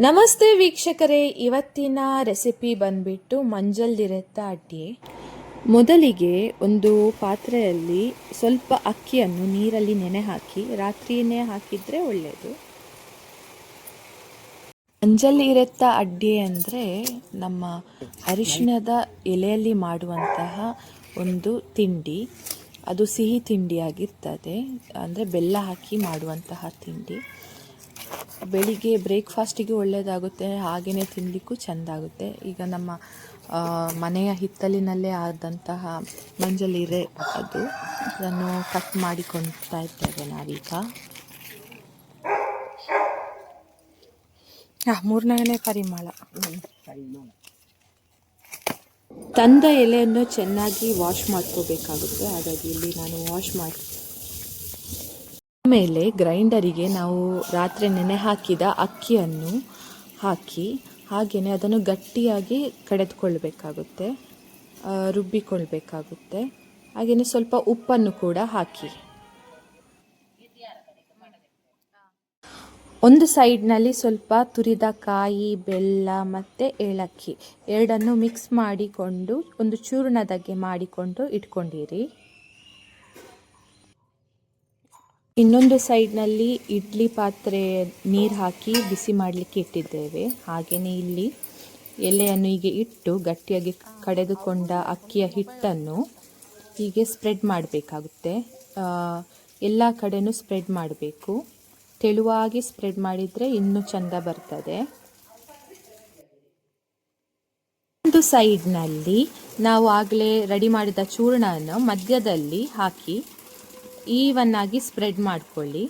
ನಮಸ್ತೆ ವೀಕ್ಷಕರೇ, ಇವತ್ತಿನ ರೆಸಿಪಿ ಬಂದ್ಬಿಟ್ಟು ಮಂಜಲ್ದಿರತ್ತ ಅಡ್ಗೆ. ಮೊದಲಿಗೆ ಒಂದು ಪಾತ್ರೆಯಲ್ಲಿ ಸ್ವಲ್ಪ ಅಕ್ಕಿಯನ್ನು ನೀರಲ್ಲಿ ನೆನೆ ಹಾಕಿ ರಾತ್ರಿಯೇ ಹಾಕಿದರೆ ಒಳ್ಳೆಯದು. ಮಂಜಲ್ದಿರತ್ತ ಅಡ್ಗೆ ಅಂದರೆ ನಮ್ಮ ಅರಿಶಿಣದ ಎಲೆಯಲ್ಲಿ ಮಾಡುವಂತಹ ಒಂದು ತಿಂಡಿ. ಅದು ಸಿಹಿ ತಿಂಡಿಯಾಗಿರ್ತದೆ, ಅಂದರೆ ಬೆಲ್ಲ ಹಾಕಿ ಮಾಡುವಂತಹ ತಿಂಡಿ. ಬೆಳಿಗ್ಗೆ ಬ್ರೇಕ್ಫಾಸ್ಟಿಗೆ ಒಳ್ಳೆಯದಾಗುತ್ತೆ, ಹಾಗೆಯೇ ತಿನ್ನಲಿಕ್ಕೂ ಚೆಂದಾಗುತ್ತೆ. ಈಗ ನಮ್ಮ ಮನೆಯ ಹಿತ್ತಲಿನಲ್ಲೇ ಆದಂತಹ ಮಂಜಲ್ಲಿರೆ ಅದು, ಅದನ್ನು ಕಟ್ ಮಾಡಿಕೊಳ್ತಾ ಇದ್ದೇವೆ ನಾವೀಗ. ಮೂರನೇ ಪರಿಮಳ. ತಂದ ಎಲೆಯನ್ನು ಚೆನ್ನಾಗಿ ವಾಶ್ ಮಾಡ್ಕೋಬೇಕಾಗುತ್ತೆ, ಹಾಗಾಗಿ ಇಲ್ಲಿ ನಾನು ವಾಶ್ ಮಾಡಿ ಆಮೇಲೆ ಗ್ರೈಂಡರಿಗೆ ನಾವು ರಾತ್ರಿ ನೆನೆ ಹಾಕಿದ ಅಕ್ಕಿಯನ್ನು ಹಾಕಿ ಹಾಗೆಯೇ ಅದನ್ನು ಗಟ್ಟಿಯಾಗಿ ಕಡೆದುಕೊಳ್ಬೇಕಾಗುತ್ತೆ, ರುಬ್ಬಿಕೊಳ್ಬೇಕಾಗುತ್ತೆ. ಹಾಗೆಯೇ ಸ್ವಲ್ಪ ಉಪ್ಪನ್ನು ಕೂಡ ಹಾಕಿ ಒಂದು ಸೈಡ್ನಲ್ಲಿ ಸ್ವಲ್ಪ ತುರಿದ ಕಾಯಿ, ಬೆಲ್ಲ ಮತ್ತು ಏಲಕ್ಕಿ ಎರಡನ್ನು ಮಿಕ್ಸ್ ಮಾಡಿಕೊಂಡು ಒಂದು ಚೂರ್ಣದಾಗೆ ಮಾಡಿಕೊಂಡು ಇಟ್ಕೊಂಡಿರಿ. ಇನ್ನೊಂದು ಸೈಡ್ನಲ್ಲಿ ಇಡ್ಲಿ ಪಾತ್ರೆ ನೀರು ಹಾಕಿ ಬಿಸಿ ಮಾಡಲಿಕ್ಕೆ ಇಟ್ಟಿದ್ದೇವೆ. ಹಾಗೆಯೇ ಇಲ್ಲಿ ಎಲೆಯನ್ನು ಹೀಗೆ ಇಟ್ಟು ಗಟ್ಟಿಯಾಗಿ ಕಡೆದುಕೊಂಡ ಅಕ್ಕಿಯ ಹಿಟ್ಟನ್ನು ಹೀಗೆ ಸ್ಪ್ರೆಡ್ ಮಾಡಬೇಕಾಗುತ್ತೆ. ಎಲ್ಲ ಕಡೆನೂ ಸ್ಪ್ರೆಡ್ ಮಾಡಬೇಕು. ತೆಳುವಾಗಿ ಸ್ಪ್ರೆಡ್ ಮಾಡಿದರೆ ಇನ್ನೂ ಚೆಂದ ಬರ್ತದೆ. ಒಂದು ಸೈಡ್ನಲ್ಲಿ ನಾವು ಆಗಲೇ ರೆಡಿ ಮಾಡಿದ ಚೂರ್ಣವನ್ನು ಮಧ್ಯದಲ್ಲಿ ಹಾಕಿ ಈವನ್ನಾಗಿ ಸ್ಪ್ರೆಡ್ ಮಾಡಿಕೊಳ್ಳಿ.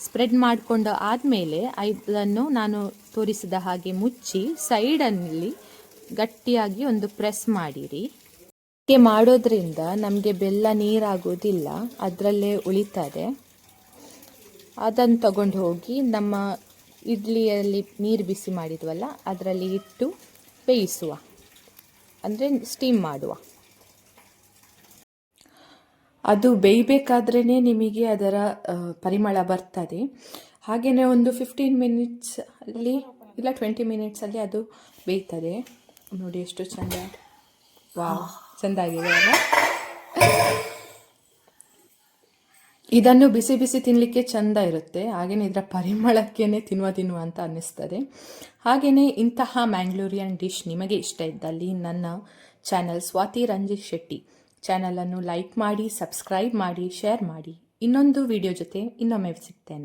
ಸ್ಪ್ರೆಡ್ ಮಾಡಿಕೊಂಡು ಆದಮೇಲೆ ಇದನ್ನು ನಾನು ತೋರಿಸಿದ ಹಾಗೆ ಮುಚ್ಚಿ ಸೈಡಲ್ಲಿ ಗಟ್ಟಿಯಾಗಿ ಒಂದು ಪ್ರೆಸ್ ಮಾಡಿರಿ. ಹೀಗೆ ಮಾಡೋದ್ರಿಂದ ನಮಗೆ ಬೆಲ್ಲ ನೀರಾಗೋದಿಲ್ಲ, ಅದರಲ್ಲೇ ಉಳಿತದೆ. ಅದನ್ನು ತಗೊಂಡು ಹೋಗಿ ನಮ್ಮ ಇಡ್ಲಿಯಲ್ಲಿ ನೀರು ಬಿಸಿ ಮಾಡಿದ್ವಲ್ಲ ಅದರಲ್ಲಿ ಇಟ್ಟು ಬೇಯಿಸುವ, ಅಂದರೆ ಸ್ಟೀಮ್ ಮಾಡುವ. ಅದು ಬೇಯಬೇಕಾದ್ರೇ ನಿಮಗೆ ಅದರ ಪರಿಮಳ ಬರ್ತದೆ. ಹಾಗೆಯೇ ಒಂದು 15 ಮಿನಿಟ್ಸಲ್ಲಿ ಇಲ್ಲ 20 ಮಿನಿಟ್ಸಲ್ಲಿ ಅದು ಬೇಯ್ತದೆ. ನೋಡಿ ಎಷ್ಟು ಚೆಂದ, ಚೆಂದಾಗಿದೆ ಅಲ್ಲ. ಇದನ್ನು ಬಿಸಿ ಬಿಸಿ ತಿನ್ನಲಿಕ್ಕೆ ಚೆಂದ ಇರುತ್ತೆ, ಹಾಗೆಯೇ ಇದರ ಪರಿಮಳಕ್ಕೇ ತಿನ್ನುವ ಅಂತ ಅನ್ನಿಸ್ತದೆ. ಹಾಗೆಯೇ ಇಂತಹ ಮ್ಯಾಂಗ್ಳೂರಿಯನ್ ಡಿಶ್ ನಿಮಗೆ ಇಷ್ಟ ಇದ್ದಲ್ಲಿ ನನ್ನ ಚಾನಲ್ ಸ್ವಾತಿ ರಂಜಿತ್ ಶೆಟ್ಟಿ ಚಾನಲನ್ನು ಲೈಕ್ ಮಾಡಿ, ಸಬ್ಸ್ಕ್ರೈಬ್ ಮಾಡಿ, ಶೇರ್ ಮಾಡಿ. ಇನ್ನೊಂದು ವಿಡಿಯೋ ಜೊತೆ ಇನ್ನೊಮ್ಮೆ ಸಿಗ್ತೇನೆ.